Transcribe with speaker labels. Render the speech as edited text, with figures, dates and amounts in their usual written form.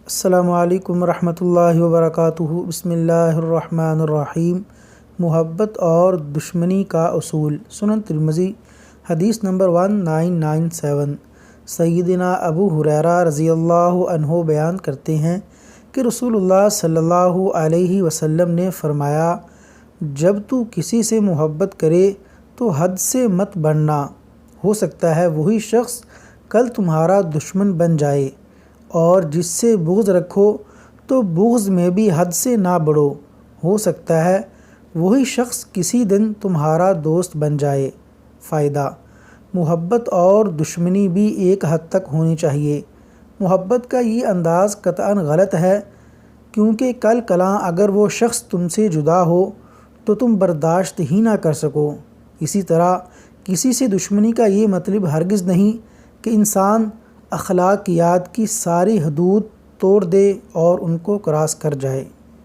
Speaker 1: السلام علیکم ورحمۃ اللہ وبرکاتہ۔ بسم اللہ الرحمن الرحیم۔ محبت اور دشمنی کا اصول۔ سنن ترمذی حدیث نمبر 1997۔ سیدنا ابو ہریرہ رضی اللہ عنہ بیان کرتے ہیں کہ رسول اللہ صلی اللہ علیہ وسلم نے فرمایا، جب تو کسی سے محبت کرے تو حد سے مت بڑھنا، ہو سکتا ہے وہی شخص کل تمہارا دشمن بن جائے، اور جس سے بغض رکھو تو بغض میں بھی حد سے نہ بڑھو، ہو سکتا ہے وہی شخص کسی دن تمہارا دوست بن جائے۔ فائدہ: محبت اور دشمنی بھی ایک حد تک ہونی چاہیے۔ محبت کا یہ انداز قطعاً غلط ہے، کیونکہ کل کلاں اگر وہ شخص تم سے جدا ہو تو تم برداشت ہی نہ کر سکو۔ اسی طرح کسی سے دشمنی کا یہ مطلب ہرگز نہیں کہ انسان اخلاقیات کی ساری حدود توڑ دے اور ان کو کراس کر جائے۔